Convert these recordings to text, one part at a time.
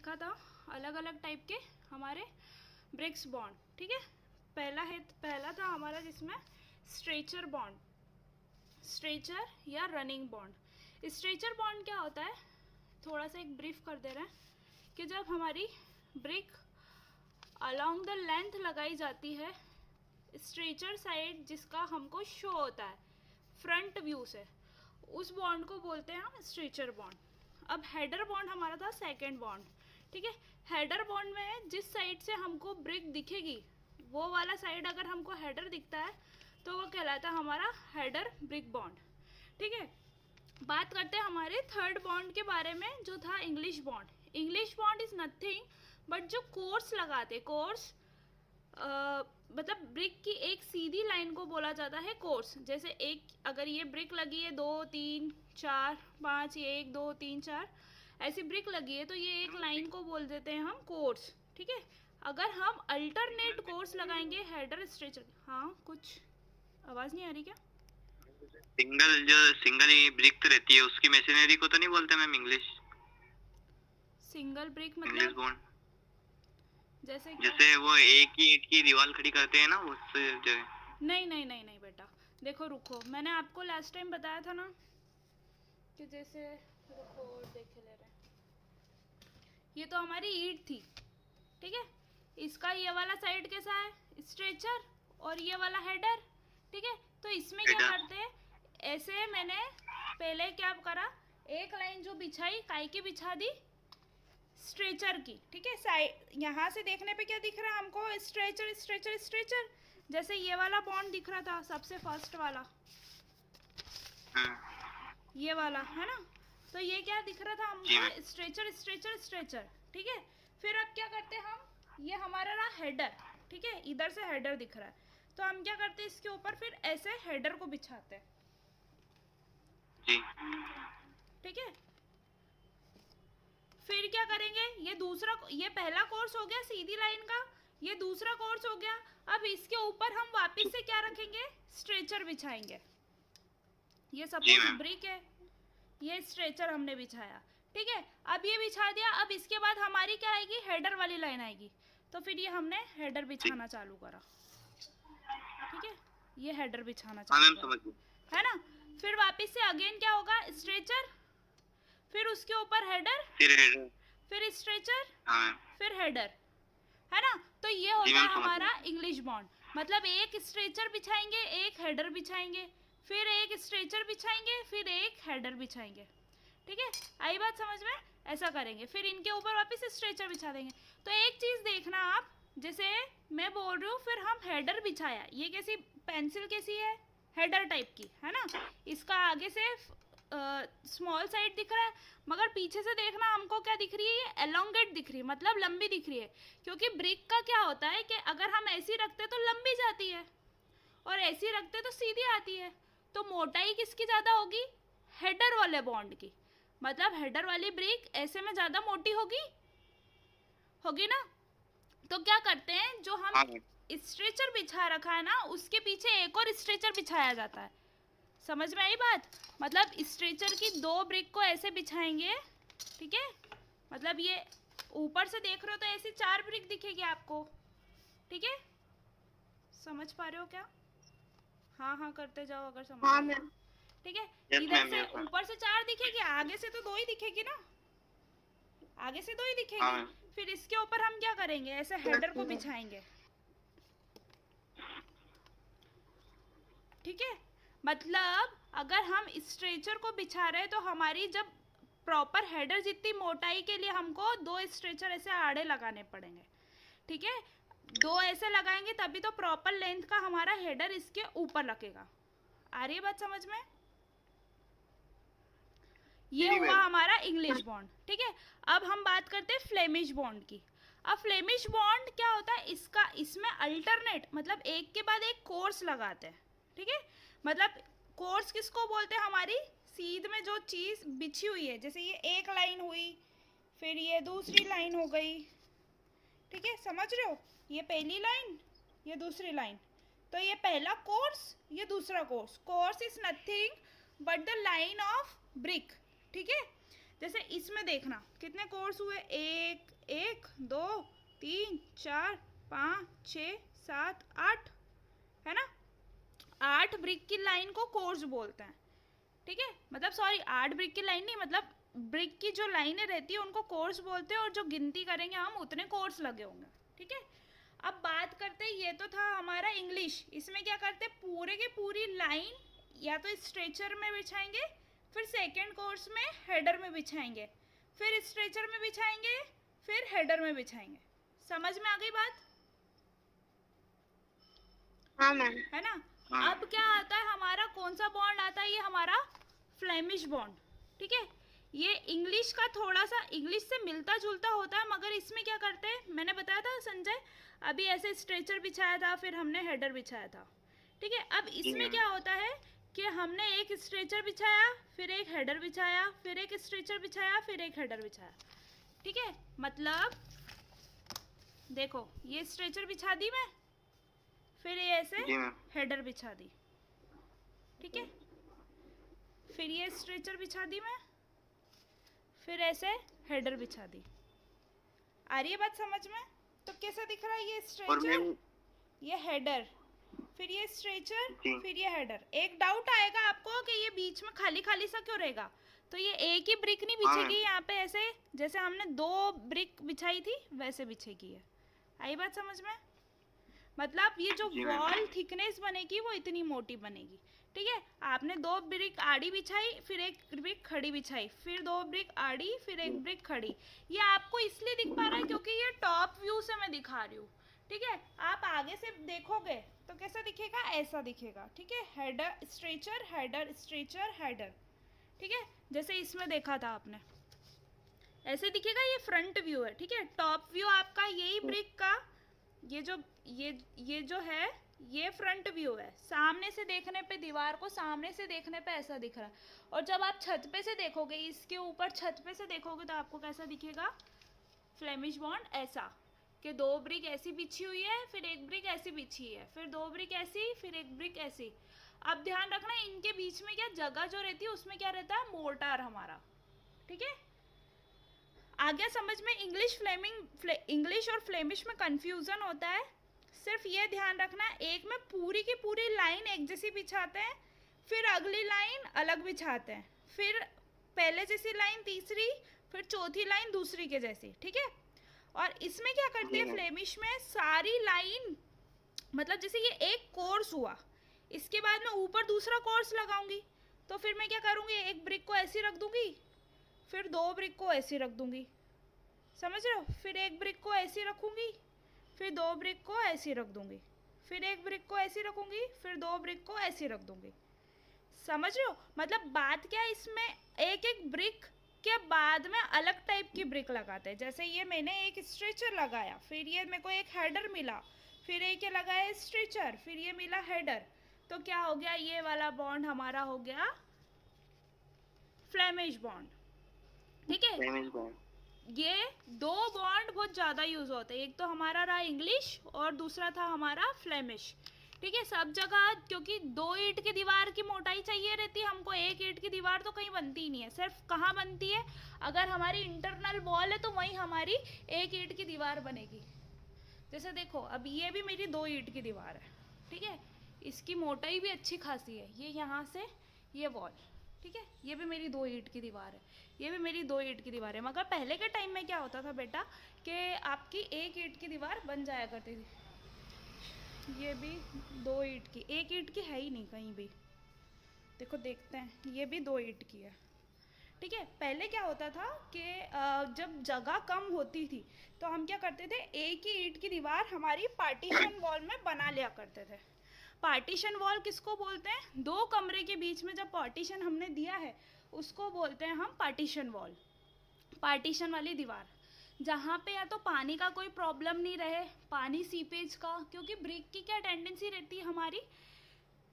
लिखा था अलग अलग टाइप के हमारे ब्रिक्स बॉन्ड, ठीक है। पहला था हमारा जिसमें स्ट्रेचर बॉन्ड, स्ट्रेचर या रनिंग बॉन्ड। स्ट्रेचर बॉन्ड क्या होता है, थोड़ा सा एक ब्रीफ कर दे रहे हैं कि जब हमारी ब्रिक अलोंग द लेंथ लगाई जाती है, स्ट्रेचर साइड जिसका हमको शो होता है फ्रंट व्यू से, उस बॉन्ड को बोलते हैं हम स्ट्रेचर बॉन्ड। अब हेडर बॉन्ड हमारा था सेकेंड बॉन्ड, ठीक है। हेडर बॉन्ड में जिस साइड से हमको ब्रिक दिखेगी, वो वाला साइड अगर हमको हेडर दिखता है तो वो कहलाता है हमारा हेडर ब्रिक बॉन्ड, ठीक है। बात करते हैं हमारे थर्ड बॉन्ड के बारे में, जो था English bond. English bond is nothing but जो कोर्स लगाते, कोर्स मतलब ब्रिक की एक सीधी लाइन को बोला जाता है कोर्स। जैसे एक अगर ये ब्रिक लगी है 2 3 4 5, ये 1 2 3 4 ऐसी ब्रिक लगी है, तो ये एक लाइन को बोल देते हैं हम कोर्स, ठीक है। अगर हम अल्टरनेट कोर्स लगाएंगे हेडर स्ट्रेचर, हाँ कुछ आवाज नहीं आ रही क्या? सिंगल ही ब्रिक तो रहती है, उसकी मशीनरी को तो नहीं बोलते ma'am English? Single brick English मतलब बॉन्ड जैसे वो एक ही ईंट की दीवार खड़ी करते हैं ना, उस जगह। नहीं नहीं नहीं नहीं बेटा, देखो रुको, मैंने आपको लास्ट टाइम बताया था ना कि जैसे, रुको देखे ले रहे हैं, ये तो हमारी ईंट थी, ठीक है। इसका ये वाला साइड कैसा है, स्ट्रेचर, और ये वाला हेडर, ठीक है। तो इसमें क्या करते हैं, ऐसे मैंने पहले क्या करा, एक लाइन जो बिछाई, काय की बिछा दी, स्ट्रेचर की, ठीक है। साइड यहाँ से देखने पे क्या दिख रहा है हमको, स्ट्रेचर स्ट्रेचर स्ट्रेचर। जैसे ये वाला बॉन्ड दिख रहा था सबसे फर्स्ट वाला, ये वाला है ना, तो ये क्या दिख रहा था हमको, स्ट्रेचर स्ट्रेचर स्ट्रेचर, ठीक है। फिर अब क्या करते हैं हम, ये हमारा रहा हेडर, ठीक है, इधर से हेडर दिख रहा है, तो हम क्या करते हैं, इसके ऊपर फिर ऐसे हेडर को बिछाते हैं, ठीक है। फिर क्या करेंगे, ये पहला कोर्स हो गया सीधी लाइन का, ये दूसरा कोर्स हो गया। अब इसके ऊपर हम वापस से क्या रखेंगे, स्ट्रेचर बिछाएंगे। ये सपोज ब्रिक है, ये स्ट्रेचर हमने बिछाया, ठीक है। अब ये बिछा दिया, अब इसके बाद हमारी क्या आएगी, हेडर वाली लाइन आएगी, तो फिर ये हमने हेडर बिछाना चालू करा, ठीक है। ये हेडर बिछाना चालू करा, है ना। फिर वापस से अगेन क्या होगा, स्ट्रेचर, फिर उसके ऊपर हेडर, फिर स्ट्रेचर, फिर हेडर, है ना। तो ये होता है हमारा इंग्लिश बॉन्ड। मतलब एक स्ट्रेचर बिछाएंगे, एक हेडर बिछाएंगे, फिर एक स्ट्रेचर बिछाएंगे, फिर एक हेडर बिछाएंगे, ठीक है। आई बात समझ में? ऐसा करेंगे, फिर इनके ऊपर वापस स्ट्रेचर बिछा देंगे। तो एक चीज देखना आप, जैसे मैं बोल रही हूँ, फिर हम हेडर बिछाया, ये कैसी पेंसिल कैसी है, हेडर टाइप की, है ना। इसका आगे से स्मॉल साइड दिख रहा है, मगर पीछे से देखना हमको क्या दिख रही है, ये एलोंगेट दिख रही है, मतलब लंबी दिख रही है। क्योंकि ब्रिक का क्या होता है कि अगर हम ऐसी रखते तो लंबी जाती है, और ऐसी रखते तो सीधी आती है। तो मोटाई किसकी ज़्यादा होगी, हेडर वाले बॉन्ड की। मतलब हेडर वाली ब्रिक ऐसे में ज़्यादा मोटी होगी ना। तो क्या करते हैं, जो हम स्ट्रेचर बिछा रखा है ना, उसके पीछे एक और स्ट्रेचर बिछाया जाता है। समझ में आई बात? मतलब स्ट्रेचर की 2 ब्रिक को ऐसे बिछाएंगे, ठीक है। मतलब ये ऊपर से देख रहे हो तो ऐसी 4 ब्रिक दिखेगी आपको, ठीक है। समझ पा रहे हो क्या? हाँ हाँ करते जाओ अगर समझ, हाँ मैम, ठीक है। इधर से ऊपर से 4 दिखेगी, आगे से तो 2 ही दिखेगी ना, आगे से 2 ही दिखेगी। फिर इसके ऊपर हम क्या करेंगे, ऐसे हेडर को बिछाएंगे, ठीक है। मतलब अगर हम स्ट्रेचर को बिछा रहे हैं तो हमारी जब प्रॉपर हेडर जितनी मोटाई के लिए हमको 2 स्ट्रेचर ऐसे आड़े लगाने पड़ेंगे, ठीक है। 2 ऐसे लगाएंगे तभी तो प्रॉपर लेंथ का हमारा हेडर इसके ऊपर लगेगा। आ रही है बात समझ में? ये हुआ हमारा इंग्लिश बॉन्ड, ठीक है। अब हम बात करते हैं फ्लेमिश बॉन्ड की। अब फ्लेमिश बॉन्ड क्या होता है, इसमें अल्टरनेट, मतलब एक के बाद एक कोर्स लगाते हैं, ठीक है। मतलब कोर्स किसको बोलते हैं, हमारी सीध में जो चीज़ बिछी हुई है, जैसे ये एक लाइन हुई, फिर ये दूसरी लाइन हो गई, ठीक है। समझ रहे हो, ये पहली लाइन, ये दूसरी लाइन, तो ये पहला कोर्स, ये दूसरा course. Course is nothing but the line of brick, ठीक है। जैसे इसमें देखना कितने कोर्स हुए, 1 1 2 3 4 5 6 7 8 है ना, 8 ब्रिक की लाइन को कोर्स बोलते हैं, ठीक है। मतलब सॉरी 8 ब्रिक की लाइन नहीं, मतलब ब्रिक की जो लाइनें रहती है उनको कोर्स बोलते हैं, और जो गिनती करेंगे हम उतने कोर्स लगे होंगे, ठीक है। अब बात करते हैं, ये तो था हमारा इंग्लिश। इसमें क्या करते हैं, पूरे की पूरी लाइन या तो स्ट्रेचर में बिछाएंगे, फिर सेकेंड कोर्स में हेडर में बिछाएंगे, फिर स्ट्रेचर में बिछाएंगे, फिर हेडर में बिछाएंगे। समझ में आ गई बात? हाँ मैम। है ना। अब क्या आता है हमारा, कौन सा बॉन्ड आता है, ये हमारा फ्लेमिश बॉन्ड, ठीक है। ये इंग्लिश का थोड़ा सा इंग्लिश से मिलता जुलता होता है, मगर इसमें क्या करते हैं, मैंने बताया था संजय, अभी ऐसे स्ट्रेचर बिछाया था, फिर हमने हेडर बिछाया था, ठीक है। अब इसमें क्या होता है कि हमने एक स्ट्रेचर बिछाया, फिर एक हेडर बिछाया, फिर एक स्ट्रेचर बिछाया, फिर एक हेडर बिछाया, ठीक है। मतलब देखो ये स्ट्रेचर बिछा दी मैं, फिर ये ऐसे हेडर बिछा दी, ठीक है। फिर ये स्ट्रेचर बिछा दी मैं, फिर ऐसे हेडर बिछा दी। आ रही है बात समझ में? तो कैसा दिख रहा है, ये स्ट्रेचर, ये हेडर, फिर ये स्ट्रेचर, फिर ये हेडर। एक डाउट आएगा आपको कि ये बीच में खाली खाली सा क्यों रहेगा, तो ये एक ही ब्रिक नहीं बिछेगी यहाँ पे, ऐसे जैसे हमने 2 ब्रिक बिछाई थी वैसे बिछेगी है। आई बात समझ में? मतलब ये जो वॉल थिकनेस बनेगी वो इतनी मोटी बनेगी, ठीक है। आपने 2 ब्रिक आड़ी बिछाई, फिर एक ब्रिक खड़ी बिछाई, फिर 2 ब्रिक आड़ी, फिर एक ब्रिक खड़ी। ये आपको इसलिए दिख पा रहा है क्योंकि ये टॉप व्यू से मैं दिखा रही हूँ, ठीक है। आप आगे से देखोगे तो कैसा दिखेगा, ऐसा दिखेगा, ठीक है। Header stretcher header stretcher header, ठीक है। जैसे इसमें देखा था आपने, ऐसे दिखेगा, ये फ्रंट व्यू है, ठीक है। टॉप व्यू आपका यही ब्रिक का, ये जो है ये फ्रंट व्यू है, सामने से देखने पे दीवार को सामने से देखने पे ऐसा दिख रहा है। और जब आप छत पे से देखोगे, इसके ऊपर छत पे से देखोगे तो आपको कैसा दिखेगा, फ्लेमिश बॉन्ड ऐसा कि 2 ब्रिक ऐसी बिछी हुई है, फिर एक ब्रिक ऐसी बिछी है, फिर 2 ब्रिक ऐसी, फिर एक ब्रिक ऐसी। अब ध्यान रखना इनके बीच में क्या जगह जो रहती है उसमें क्या रहता है, मोर्टार हमारा, ठीक है। आ गया समझ में? इंग्लिश और फ्लेमिश में कंफ्यूजन होता है, सिर्फ ये ध्यान रखना, एक में पूरी की पूरी लाइन एक जैसी बिछाते हैं, फिर अगली लाइन अलग बिछाते हैं, फिर पहले जैसी लाइन तीसरी, फिर चौथी लाइन दूसरी के जैसी, ठीक है। और इसमें क्या करते हैं फ्लेमिश में, सारी लाइन मतलब जैसे ये एक कोर्स हुआ, इसके बाद मैं ऊपर दूसरा कोर्स लगाऊंगी, तो फिर मैं क्या करूंगी, एक ब्रिक को ऐसी रख दूंगी, फिर 2 ब्रिक को ऐसी रख दूंगी, समझ रहे हो। फिर एक ब्रिक को ऐसी रखूंगी, फिर 2 ब्रिक को ऐसी रख दूंगी, फिर एक ब्रिक को ऐसी रखूंगी, फिर 2 ब्रिक को ऐसी रख दूंगी, समझ रहे हो। मतलब बात क्या है, इसमें एक एक ब्रिक के बाद में अलग टाइप की ब्रिक लगाते हैं। जैसे ये मैंने एक स्ट्रेचर लगाया, फिर ये मेरे को एक हेडर मिला, फिर एक ये लगाया स्ट्रेचर, फिर ये मिला हेडर, तो क्या हो गया, ये वाला बॉन्ड हमारा हो गया फ्लेमिश बॉन्ड, ठीक है। ये 2 बॉन्ड बहुत ज़्यादा यूज होते हैं, एक तो हमारा रहा इंग्लिश और दूसरा था हमारा फ्लेमिश, ठीक है। सब जगह क्योंकि 2 ईंट की दीवार की मोटाई चाहिए रहती है हमको, 1 ईंट की दीवार तो कहीं बनती ही नहीं है। सिर्फ कहाँ बनती है, अगर हमारी इंटरनल वॉल है तो वहीं हमारी 1 ईंट की दीवार बनेगी। जैसे देखो अब ये भी मेरी 2 ईंट की दीवार है, ठीक है। इसकी मोटाई भी अच्छी खासी है, ये यहाँ से ये वॉल, ठीक है। ये भी मेरी 2 ईंट की दीवार है, ये भी मेरी 2 ईंट की दीवार है। मगर पहले के टाइम में क्या होता था बेटा कि आपकी 1 ईंट की दीवार बन जाया करती थी। ये भी 2 ईंट की, 1 ईंट की है ही नहीं कहीं भी, देखो देखते हैं, ये भी 2 ईंट की है, ठीक है। पहले क्या होता था कि जब जगह कम होती थी तो हम क्या करते थे, एक ही ईंट की दीवार हमारी पार्टीशन वॉल में बना लिया करते थे। पार्टीशन वॉल किसको बोलते हैं, 2 कमरे के बीच में जब पार्टीशन हमने दिया है उसको बोलते हैं हम पार्टीशन वॉल, पार्टीशन वाली दीवार, जहाँ पे या तो पानी का कोई प्रॉब्लम नहीं रहे, पानी सीपेज का, क्योंकि ब्रिक की क्या टेंडेंसी रहती है हमारी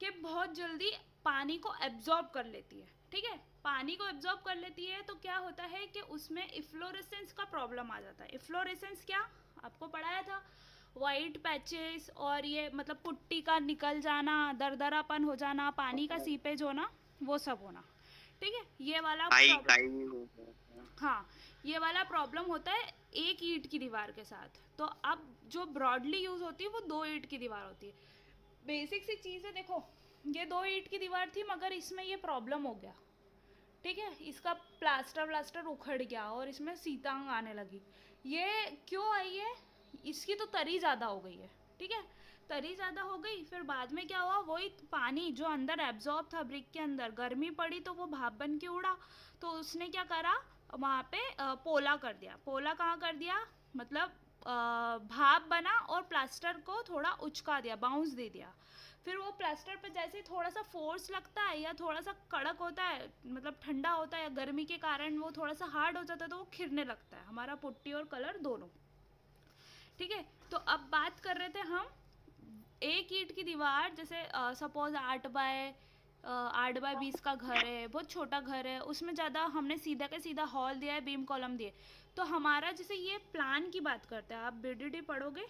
कि बहुत जल्दी पानी को एब्जॉर्ब कर लेती है, ठीक है। पानी को एब्जॉर्ब कर लेती है तो क्या होता है कि उसमें इफ्लोरेसेंस का प्रॉब्लम आ जाता है। इफ्लोरेसेंस क्या आपको पढ़ाया था, वाइट पैचेस और ये मतलब पुट्टी का निकल जाना, दरदरापन हो जाना, पानी का सीपेज होना, वो सब होना, ठीक है। ये वाला काई हाँ, ये वाला प्रॉब्लम होता है एक ईंट की दीवार के साथ। तो अब जो ब्रॉडली यूज होती है वो 2 ईंट की दीवार होती है। बेसिक सी चीज़ है, देखो ये 2 ईंट की दीवार थी मगर इसमें ये प्रॉब्लम हो गया, ठीक है, इसका प्लास्टर उखड़ गया और इसमें सीतांग आने लगी। ये क्यों आई है? इसकी तो तरी ज़्यादा हो गई है, ठीक है, तरी ज़्यादा हो गई। फिर बाद में क्या हुआ, वही पानी जो अंदर एब्जॉर्ब था ब्रिक के अंदर, गर्मी पड़ी तो वो भाप बन के उड़ा। तो उसने क्या करा, वहाँ पे पोला कर दिया। पोला कहाँ कर दिया, मतलब भाप बना और प्लास्टर को थोड़ा उचका दिया, बाउंस दे दिया। फिर वो प्लास्टर पे जैसे थोड़ा सा फोर्स लगता है या थोड़ा सा कड़क होता है, मतलब ठंडा होता है या गर्मी के कारण वो थोड़ा सा हार्ड हो जाता है, तो वो खिरने लगता है हमारा पुट्टी और कलर दोनों, ठीक है। तो अब बात कर रहे थे हम एक ईंट की दीवार, जैसे सपोज 8x20 का घर है, बहुत छोटा घर है, उसमें ज़्यादा हमने सीधा का सीधा हॉल दिया है, बीम कॉलम दिए। तो हमारा जैसे ये प्लान की बात करते हैं, आप बीडीडी पढ़ोगे,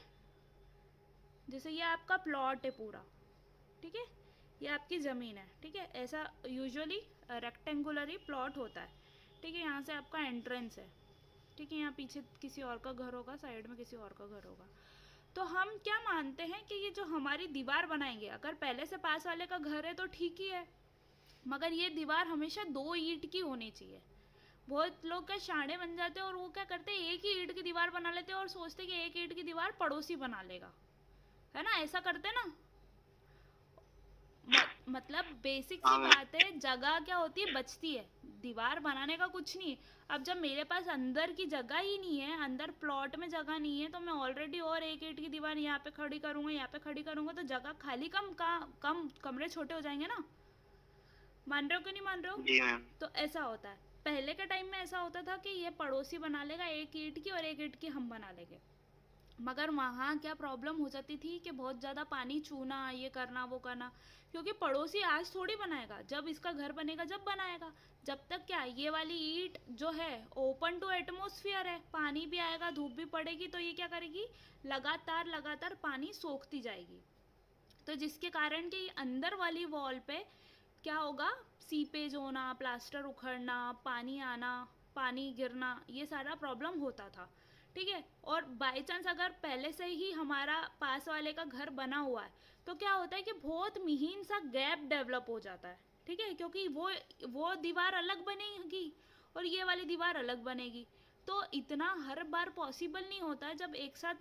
जैसे ये आपका प्लॉट है पूरा, ठीक है, ये आपकी ज़मीन है, ठीक है, ऐसा यूजुअली रेक्टेंगुलर प्लॉट होता है, ठीक है। यहाँ से आपका एंट्रेंस है, ठीक है, यहाँ पीछे किसी और का घर होगा, साइड में किसी और का घर होगा। तो हम क्या मानते हैं कि ये जो हमारी दीवार बनाएंगे, अगर पहले से पास वाले का घर है तो ठीक ही है, मगर ये दीवार हमेशा 2 ईंट की होनी चाहिए। बहुत लोग क्या शाणे बन जाते हैं और वो क्या करते हैं, एक ही ईंट की दीवार बना लेते हैं और सोचते हैं कि एक ईंट की दीवार पड़ोसी बना लेगा, है ना, ऐसा करते ना। मतलब बेसिक सी बात है, जगह क्या होती है, बचती है, दीवार बनाने का कुछ नहीं है। अब जब मेरे पास अंदर की जगह ही नहीं है, अंदर प्लॉट में जगह नहीं है, तो मैं ऑलरेडी और एक ईंट की दीवार यहाँ पे खड़ी करूँगा, यहाँ पे खड़ी करूँगा, तो जगह खाली कम कमरे छोटे हो जाएंगे ना। मान रहे हो कि नहीं मान रहे हो? जी मैम। तो ऐसा होता है, पहले के टाइम में ऐसा होता था कि ये पड़ोसी बना लेगा एक ईंट की और एक ईंट की हम बना लेंगे। मगर वहाँ क्या प्रॉब्लम हो जाती थी कि बहुत ज़्यादा पानी चूना, ये करना वो करना, क्योंकि पड़ोसी आज थोड़ी बनाएगा, जब इसका घर बनेगा जब बनाएगा। जब तक क्या, ये वाली ईंट जो है ओपन टू एटमॉस्फेयर है, पानी भी आएगा धूप भी पड़ेगी तो ये क्या करेगी, लगातार पानी सोखती जाएगी। तो जिसके कारण कि अंदर वाली वॉल पे क्या होगा, सीपेज होना, प्लास्टर उखड़ना, पानी आना, पानी गिरना, ये सारा प्रॉब्लम होता था, ठीक है। और बाई चांस अगर पहले से ही हमारा पास वाले का घर बना हुआ है तो क्या होता है कि बहुत महीन सा गैप डेवलप हो जाता है, ठीक है, क्योंकि वो दीवार अलग बनेगी और ये वाली दीवार अलग बनेगी। तो इतना हर बार पॉसिबल नहीं होता, जब एक साथ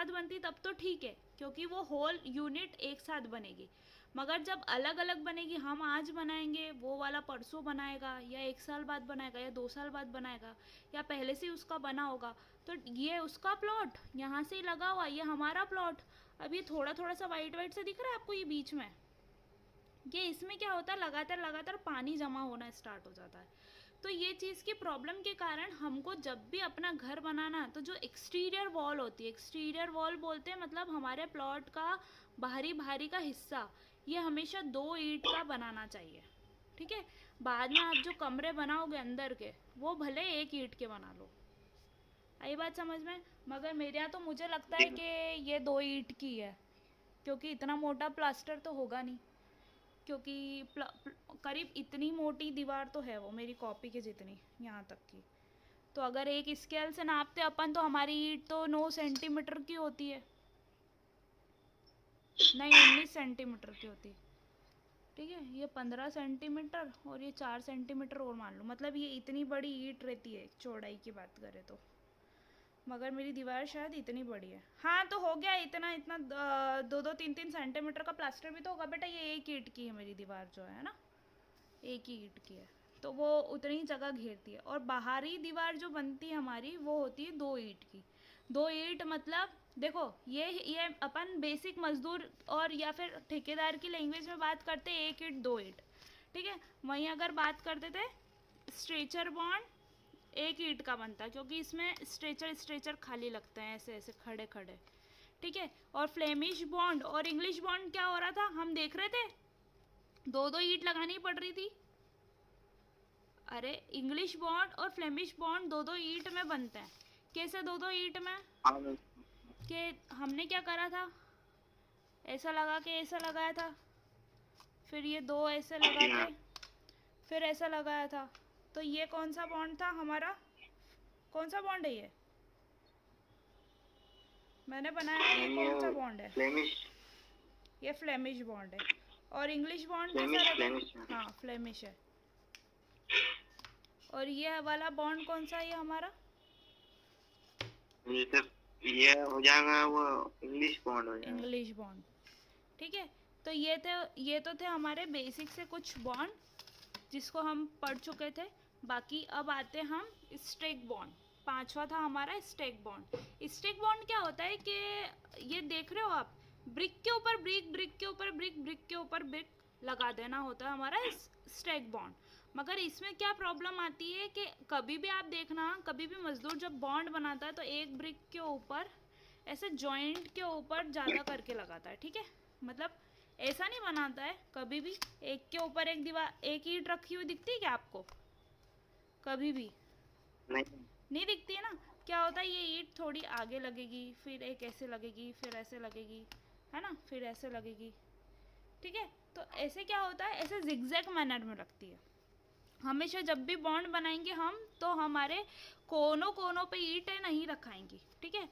बनती तब तो ठीक है, क्योंकि वो होल यूनिट एक साथ बनेगी। मगर जब अलग अलग बनेगी, हम आज बनाएंगे, वो वाला परसों बनाएगा, या 1 साल बाद बनाएगा, या 2 साल बाद बनाएगा, या पहले से ही उसका बना होगा, तो ये उसका प्लॉट यहाँ से ही लगा हुआ, ये हमारा प्लॉट। अब ये थोड़ा थोड़ा सा वाइट से दिख रहा है आपको, ये बीच में, ये इसमें क्या होता है, लगातार पानी जमा होना स्टार्ट हो जाता है। तो ये चीज़ की प्रॉब्लम के कारण हमको जब भी अपना घर बनाना है, तो जो एक्सटीरियर वॉल होती है, एक्सटीरियर वॉल बोलते हैं मतलब हमारे प्लॉट का बाहरी का हिस्सा, ये हमेशा 2 ईंट का बनाना चाहिए, ठीक है। बाद में आप जो कमरे बनाओगे अंदर के, वो भले 1 ईंट के बना लो। आई बात समझ में? मगर मेरे यहाँ तो मुझे लगता है कि ये 2 ईंट की है, क्योंकि इतना मोटा प्लास्टर तो होगा नहीं, क्योंकि करीब इतनी मोटी दीवार तो है वो, मेरी कॉपी के जितनी यहाँ तक की। तो अगर एक स्केल से नापते अपन तो हमारी ईंट तो 9 सेंटीमीटर की होती है, नहीं 19 सेंटीमीटर की होती है, ठीक है। ये 15 सेंटीमीटर और ये 4 सेंटीमीटर और मान लो, मतलब ये इतनी बड़ी ईंट रहती है चौड़ाई की बात करें तो। मगर मेरी दीवार शायद इतनी बड़ी है, हाँ तो हो गया इतना 2-3 सेंटीमीटर का प्लास्टर भी तो होगा बेटा। ये 1 ईंट की है मेरी दीवार जो है ना, 1 ही ईंट की है, तो वो उतनी जगह घेरती है। और बाहरी दीवार जो बनती है हमारी, वो होती है 2 ईंट की। 2 ईंट मतलब देखो, ये अपन बेसिक मजदूर और या फिर ठेकेदार की लैंग्वेज में बात करते हैं, 1 ईंट 2 ईंट, ठीक है। वहीं अगर बात करते थे स्ट्रेचर बॉन्ड, 1 ईंट का बनता है, क्योंकि इसमें स्ट्रेचर खाली लगते हैं ऐसे खड़े, ठीक है। और फ्लेमिश बॉन्ड और इंग्लिश बॉन्ड क्या हो रहा था, हम देख रहे थे 2-2 ईंट लगानी पड़ रही थी। अरे इंग्लिश बॉन्ड और फ्लेमिश बॉन्ड 2-2 ईंट में बनते हैं। कैसे 2-2 ईंट में? कि हमने क्या करा था, ऐसा लगा के ऐसा लगाया था, फिर ये 2 ऐसे लगा के फिर ऐसा लगाया था। तो ये कौन सा बॉन्ड था हमारा, कौन सा बॉन्ड है ये? मैंने बनाया है, ये कौन सा बॉन्ड है? फ्लेमिश। ये फ्लेमिश बॉन्ड है। और इंग्लिश बॉन्ड फ्लेमिश, फ्लेमिश, हाँ फ्लेमिश है। और ये वाला बॉन्ड कौन सा है ये हमारा? ये हो जाएगा वो इंग्लिश बॉन्ड हो जाएगा। इंग्लिश बॉन्ड, ठीक है। तो ये तो थे हमारे बेसिक से कुछ बॉन्ड जिसको हम पढ़ चुके थे। बाकी अब आते हम स्टेक बॉन्ड। पांचवा था हमारा स्टेक बॉन्ड। स्टेक बॉन्ड क्या होता है कि ये देख रहे हो आप, ब्रिक के ऊपर ब्रिक, ब्रिक के ऊपर ब्रिक, ब्रिक के ऊपर ब्रिक लगा देना होता है हमारा स्टेक बॉन्ड। मगर इसमें क्या प्रॉब्लम आती है कि कभी भी आप देखना, कभी भी मजदूर जब बॉन्ड बनाता है तो एक ब्रिक के ऊपर ऐसे जॉइंट के ऊपर ज़्यादा करके लगाता है, ठीक है। मतलब ऐसा नहीं बनाता है कभी भी एक के ऊपर एक दीवार, एक ईंट रखी हुई दिखती है क्या आपको? कभी भी नहीं दिखती है ना। क्या होता है, ये ईंट थोड़ी आगे लगेगी, फिर एक ऐसे लगेगी, फिर ऐसे लगेगी, है ना, फिर ऐसे लगेगी, ठीक है। तो ऐसे क्या होता है, ऐसे जिगजैग मैनर में लगती है। हमेशा जब भी बॉन्ड बनाएंगे हम तो हमारे कोनों कोनों पे ईंटें नहीं रखाएंगी, ठीक है।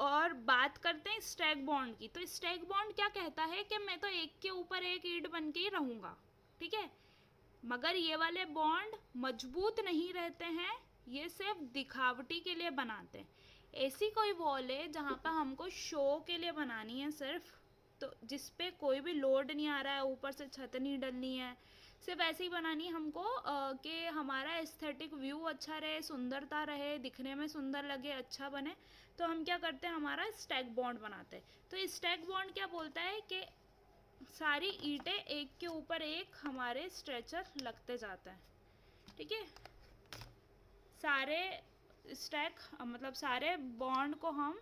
और बात करते हैं स्टैक बॉन्ड की। तो स्टैक बॉन्ड क्या कहता है कि मैं तो एक के ऊपर एक ईंट बन के ही रहूँगा, ठीक है। मगर ये वाले बॉन्ड मजबूत नहीं रहते हैं, ये सिर्फ दिखावटी के लिए बनाते हैं। ऐसी कोई वॉल है जहाँ पर हमको शो के लिए बनानी है सिर्फ, तो जिस पे कोई भी लोड नहीं आ रहा है, ऊपर से छत नहीं डलनी है, सिर्फ ऐसे ही बनानी है हमको कि हमारा एस्थेटिक व्यू अच्छा रहे, सुंदरता रहे, दिखने में सुंदर लगे, अच्छा बने। तो हम क्या करते हैं, हमारा स्टैक बॉन्ड बनाते हैं। तो स्टैक बॉन्ड क्या बोलता है कि सारी ईंटें एक के ऊपर एक हमारे स्ट्रेचर लगते जाता है, ठीक है। सारे स्टैक मतलब सारे बॉन्ड को हम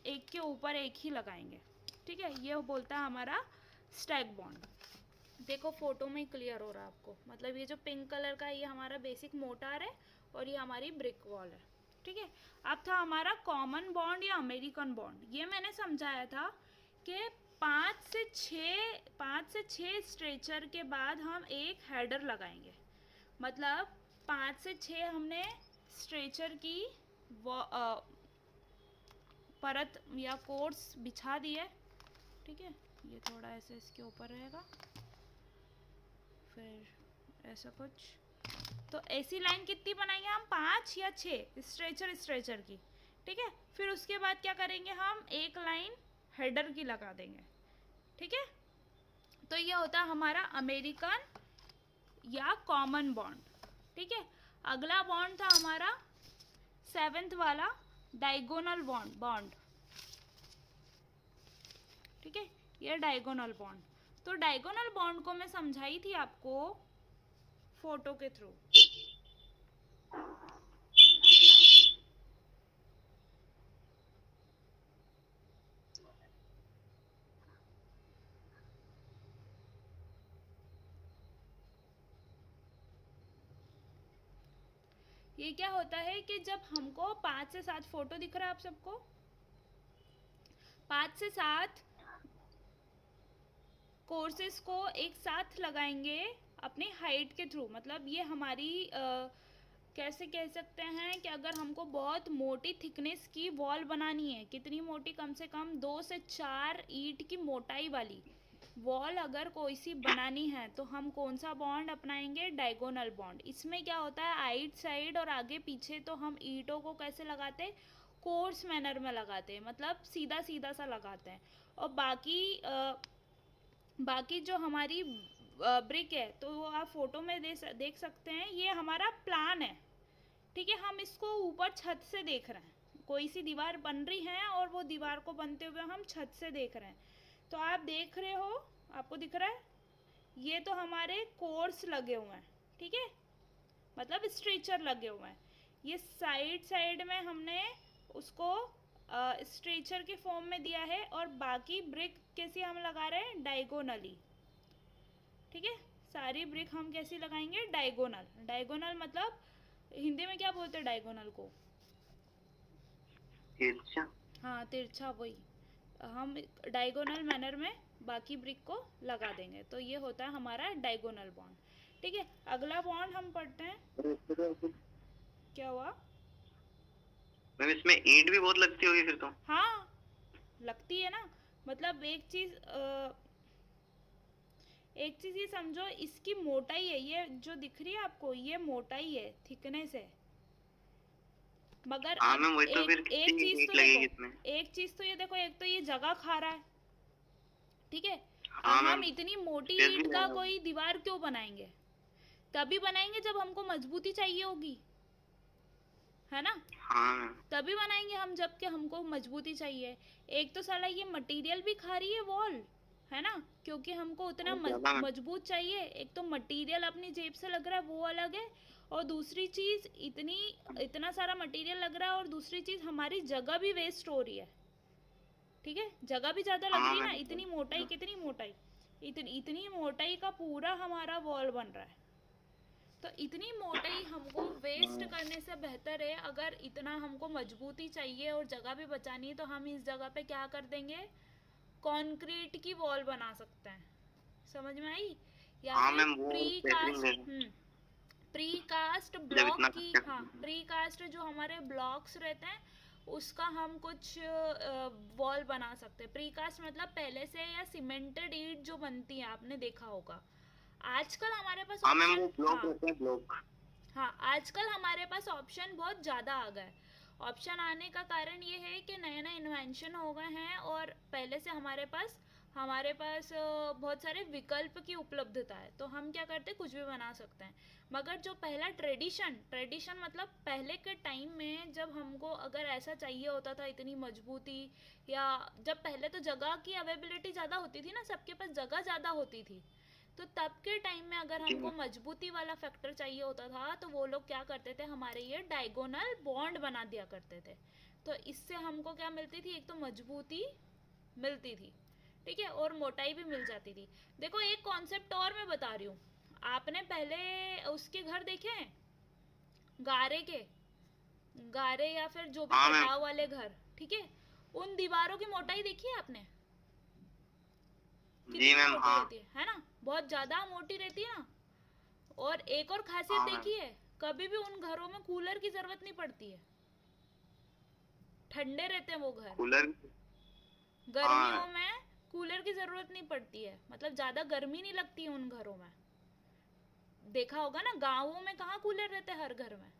एक के ऊपर एक ही लगाएंगे, ठीक है। ये बोलता है हमारा स्टैक बॉन्ड। देखो फोटो में क्लियर हो रहा है आपको, मतलब ये जो पिंक कलर का ये हमारा बेसिक मोटार है और ये हमारी ब्रिक वॉल है, ठीक है। अब था हमारा कॉमन बॉन्ड या अमेरिकन बॉन्ड। ये मैंने समझाया था कि 5 से 6 स्ट्रेचर के बाद हम एक हेडर लगाएंगे। मतलब 5 से 6 हमने स्ट्रेचर की परत या कोर्स बिछा दी है, ठीक है। ये थोड़ा ऐसे इसके ऊपर रहेगा, फिर ऐसा कुछ। तो ऐसी लाइन कितनी बनाएंगे हम, 5 या 6 स्ट्रेचर की, ठीक है। फिर उसके बाद क्या करेंगे, हम एक लाइन हेडर की लगा देंगे, ठीक है। तो ये होता है हमारा अमेरिकन या कॉमन बॉन्ड, ठीक है। अगला बॉन्ड था हमारा 7th वाला डायगोनल बॉन्ड, ठीक है। ये डायगोनल बॉन्ड। तो डायगोनल बॉन्ड को मैं समझाई थी आपको फोटो के थ्रू। ये क्या होता है कि जब हमको 5 से 7 फोटो दिख रहा है आप सबको, 5 से 7 कोर्सेस को एक साथ लगाएंगे अपनी हाइट के थ्रू। मतलब ये हमारी कैसे कह सकते हैं कि अगर हमको बहुत मोटी थिकनेस की वॉल बनानी है, कितनी मोटी, कम से कम 2 से 4 ईंट की मोटाई वाली वॉल अगर कोई सी बनानी है तो हम कौन सा बॉन्ड अपनाएंगे, डायगोनल बॉन्ड। इसमें क्या होता है, आइट साइड और आगे पीछे तो हम ईंटों को कैसे लगाते हैं, कोर्स मैनर में लगाते हैं, मतलब सीधा सीधा सा लगाते हैं। और बाकी जो हमारी ब्रिक है तो वो आप फोटो में देख सकते हैं, ये हमारा प्लान है, ठीक है। हम इसको ऊपर छत से देख रहे हैं, कोई सी दीवार बन रही है और वो दीवार को बनते हुए हम छत से देख रहे हैं। तो आप देख रहे हो, आपको दिख रहा है, ये तो हमारे कोर्स लगे हुए हैं, ठीक है, मतलब स्ट्रेचर लगे हुए हैं। ये साइड में हमने उसको स्ट्रेचर के फॉर्म में दिया है, और बाकी ब्रिक कैसी हम लगा रहे हैं, डायगोनली, ठीक है। सारी ब्रिक हम कैसी लगाएंगे, डायगोनल। डायगोनल मतलब हिंदी में क्या बोलते हैं डायगोनल को, तिरछा। हाँ तिरछा, वही। हम डायगोनल मैनर में बाकी ब्रिक को लगा देंगे। तो ये होता है हमारा डायगोनल बॉन्ड, ठीक है। अगला बॉन्ड हम पढ़ते हैं, क्या हुआ, मैम इसमें ईंट भी बहुत लगती होगी फिर तो। हाँ लगती है ना, मतलब एक चीज ये समझो, इसकी मोटाई है, ये जो दिख रही है आपको ये मोटाई है, थिकनेस है। मगर हाँ अब मैम वही तो, फिर एक एक कितनी चीज ईंट तो लगेगी देखो, इसमें। एक चीज तो ये देखो, एक तो ये जगह खा रहा है, ठीक है। हाँ हम मैम इतनी मोटी स्पेस भी ईंट का लगेगा। कोई दीवार क्यों बनाएंगे? तभी बनाएंगे जब हमको मजबूती चाहिए होगी, है ना। हाँ मैम। तभी बनाएंगे हम जब कि हमको मजबूती चाहिए। एक तो साला ये मटेरियल भी खा रही है वॉल, है ना, क्योंकि हमको उतना बहुत ज्यादा मैम। मजबूत चाहिए। एक तो मटेरियल अपनी जेब से लग रहा है वो अलग है, और दूसरी चीज इतना सारा मटेरियल लग रहा है, और दूसरी चीज हमारी जगह भी वेस्ट हो रही है, ठीक है। जगह भी ज्यादा लग हाँ रही है ना, मैम। इतनी मोटाई, कितनी मोटाई, इतनी मोटाई का पूरा हमारा वॉल बन रहा है। तो इतनी मोटाई हमको वेस्ट करने से बेहतर है, अगर इतना हमको मजबूती चाहिए और जगह भी बचानी है, तो हम इस जगह पे क्या कर देंगे, कंक्रीट की वॉल बना सकते हैं। समझ में आई? या हाँ फिर मैम वो बेहतरीन है। प्री कास्ट जब ब्लॉक इतना की, खर्चा हाँ करते हैं। प्री कास्ट जो हमारे ब्लॉक्स रहते हैं उसका हम कुछ वॉल बना सकते हैं। प्री कास्ट मतलब पहले से, या सीमेंटेड ईंट जो बनती है, आपने देखा होगा। आजकल हमारे पास हाँ मैम वो ऑप्शन, ब्लॉक हाँ होते हैं, ब्लॉक। हाँ आजकल हमारे पास ऑप्शन बहुत ज़्यादा आ गए। ऑप्शन आने का कारण ये है कि नए नए इन्वेंशन हो गए हैं, और पहले से हमारे पास बहुत सारे विकल्प की उपलब्धता है, तो हम क्या करते हैं, कुछ भी बना सकते हैं। मगर जो पहला ट्रेडिशन मतलब पहले के टाइम में जब हमको अगर ऐसा चाहिए होता था, इतनी मजबूती, या जब पहले तो जगह की अवेलेबिलिटी ज़्यादा होती थी ना, सबके पास जगह ज़्यादा होती थी, तो तब के टाइम में अगर जी हमको मैम। मजबूती वाला फैक्टर चाहिए होता था, तो वो लोग क्या करते थे, हमारे ये डायगोनल बॉन्ड बना दिया करते थे। तो इससे हमको क्या मिलती थी, एक तो मजबूती मिलती थी, ठीक है, और मोटाई भी मिल जाती थी। देखो एक कॉन्सेप्ट और मैं बता रही हूँ, आपने पहले उसके घर देखे हैं, गारे के, गारे या फिर जो भी हाँ मैम। कटाव वाले घर, ठीक है, उन दीवारों की मोटाई देखी है आपने, जी कितनी मैम मोटी हाँ। रहती है ना, बहुत ज्यादा मोटी रहती है ना। और एक और खासियत हाँ मैम। देखी है, कभी भी उन घरों में कूलर की जरूरत नहीं पड़ती है, ठंडे रहते हैं वो घर। कूलर। गर्मियों हाँ में कूलर की जरूरत नहीं पड़ती है, मतलब ज्यादा गर्मी नहीं लगती है उन घरों में। देखा होगा ना, गाँवों में कहाँ कूलर रहते हैं, हर घर में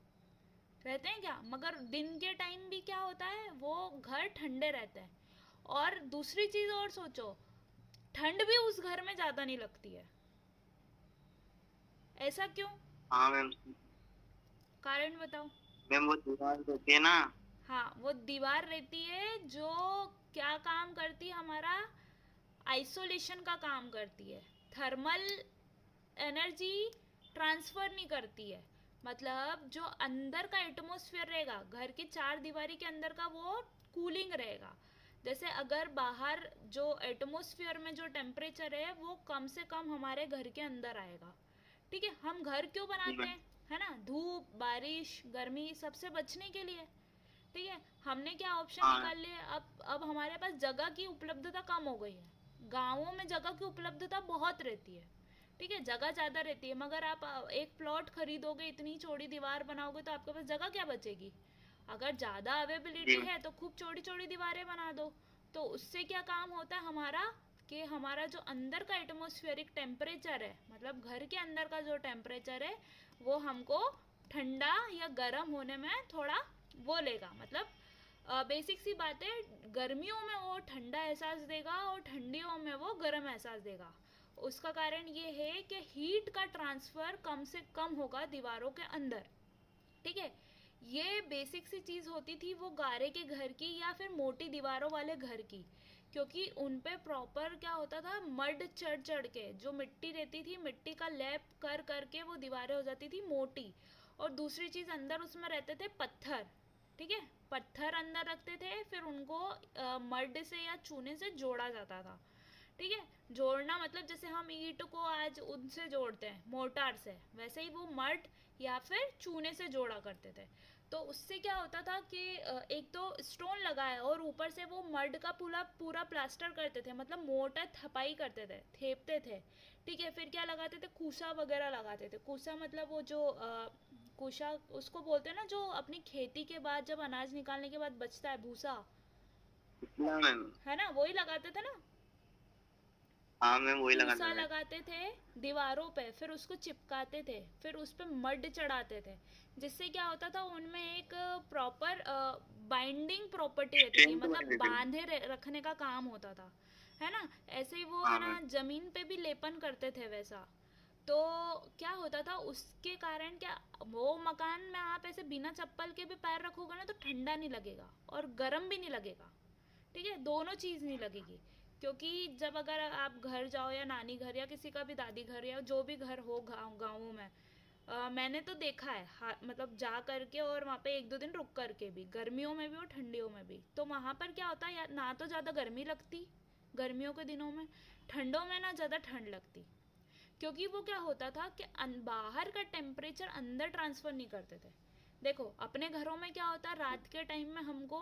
रहते हैं क्या, मगर दिन के टाइम भी क्या होता है, वो घर ठंडे रहते हैं। और दूसरी चीज और सोचो, ठंड भी उस घर में ज्यादा नहीं लगती है। ऐसा क्यों? हाँ मैम। कारण बताओ। मैम वो दीवार होती है ना। हाँ वो दीवार रहती है जो क्या काम करती है, हमारा आइसोलेशन का काम करती है, थर्मल एनर्जी ट्रांसफर नहीं करती है। मतलब जो अंदर का एटमॉस्फेयर रहेगा, घर की चार दीवारी के अंदर का, वो कूलिंग रहेगा। जैसे अगर बाहर जो एटमॉस्फेयर में जो टेम्परेचर है वो कम से कम हमारे घर के अंदर आएगा, ठीक है। हम घर क्यों जी बनाते मैम। हैं, है ना, धूप बारिश गर्मी सबसे बचने के लिए, ठीक है। हमने क्या ऑप्शन हाँ निकाल लिए, अब हमारे पास जगह की उपलब्धता कम हो गई है। गाँवों में जगह की उपलब्धता बहुत रहती है, ठीक है, जगह ज़्यादा रहती है, मगर आप एक प्लॉट खरीदोगे, इतनी चौड़ी दीवार बनाओगे, तो आपके पास जगह क्या बचेगी। अगर ज़्यादा जी अवेबिलिटी मैम। है तो खूब चौड़ी चौड़ी दीवारें बना दो। तो उससे क्या काम होता है हमारा, कि हमारा जो अंदर का एटमॉस्फेरिक टेम्परेचर है, मतलब घर के अंदर का जो टेम्परेचर है, वो हमको ठंडा या गर्म होने में थोड़ा वो लेगा। मतलब बेसिक सी बात है, गर्मियों में वो ठंडा एहसास देगा और ठंडियों में वो गर्म एहसास देगा। उसका कारण ये है कि हीट का ट्रांसफ़र कम से कम होगा दीवारों के अंदर, ठीक है। ये बेसिक सी चीज़ होती थी वो गारे के घर की, या फिर मोटी दीवारों वाले घर की, क्योंकि उन पे प्रॉपर क्या होता था, मड चढ़ चढ़ के, जो मिट्टी रहती थी, मिट्टी का लेप कर करके वो दीवारें हो जाती थी मोटी। और दूसरी चीज़, अंदर उसमें रहते थे पत्थर, ठीक है, पत्थर अंदर रखते थे, फिर उनको मड से या चूने से जोड़ा जाता था, ठीक है। जोड़ना मतलब जैसे हम ईंट को आज उनसे जोड़ते हैं मोटार से, वैसे ही वो मड या फिर चूने से जोड़ा करते थे। तो उससे क्या होता था कि एक तो स्टोन लगाया और ऊपर से वो मड का पूरा पूरा प्लास्टर करते थे, मतलब मोटा थपाई करते थे, थेपते थे, ठीक है। फिर क्या लगाते थे, कूसा वगैरह लगाते थे। कूसा मतलब वो जो कुशा उसको बोलते हैं ना, जो अपनी खेती के बाद जब अनाज निकालने के बाद बचता है भूसा, हाँ मैम। है ना, वही लगाते थे ना। हाँ मैम वही भूसा लगाते थे। लगाते थे दीवारों पे, फिर उसको चिपकाते थे, फिर उस पे मड चढ़ाते थे, जिससे क्या होता था उनमें एक प्रॉपर बाइंडिंग प्रॉपर्टी रहती थी, स्ट्रेंथ मतलब बनी रहती थी। बांधे रखने का काम होता था, है ना। ऐसे ही वो है हाँ ना मैम। जमीन पे भी लेपन करते थे वैसा। तो क्या होता था उसके कारण, क्या वो मकान में आप ऐसे बिना चप्पल के भी पैर रखोगे ना तो ठंडा नहीं लगेगा और गर्म भी नहीं लगेगा, ठीक है, दोनों चीज़ नहीं लगेगी। क्योंकि जब अगर आप घर जाओ या नानी घर या किसी का भी दादी घर या जो भी घर हो गाँवों में, मैंने तो देखा है मतलब जा करके और वहाँ पे एक दो दिन रुक करके भी, गर्मियों में भी और ठंडियों में भी, तो वहाँ पर क्या होता है ना तो ज़्यादा गर्मी लगती गर्मियों के दिनों में, ठंडों में ना ज़्यादा ठंड लगती। क्योंकि वो क्या होता था कि बाहर का टेम्परेचर अंदर ट्रांसफ़र नहीं करते थे। देखो अपने घरों में क्या होता है, रात के टाइम में हमको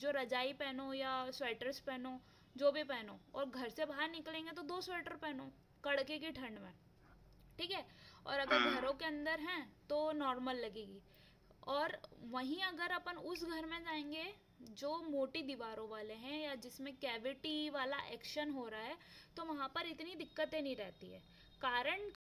जो रजाई पहनो या स्वेटर्स पहनो, जो भी पहनो, और घर से बाहर निकलेंगे तो 2 स्वेटर पहनो कड़के की ठंड में, ठीक है। और अगर हाँ घरों के अंदर हैं तो नॉर्मल लगेगी। और वहीं अगर अपन उस घर में जाएंगे जो मोटी दीवारों वाले हैं या जिसमें कैविटी वाला एक्शन हो रहा है, तो वहाँ पर इतनी दिक्कतें नहीं रहती है। कारण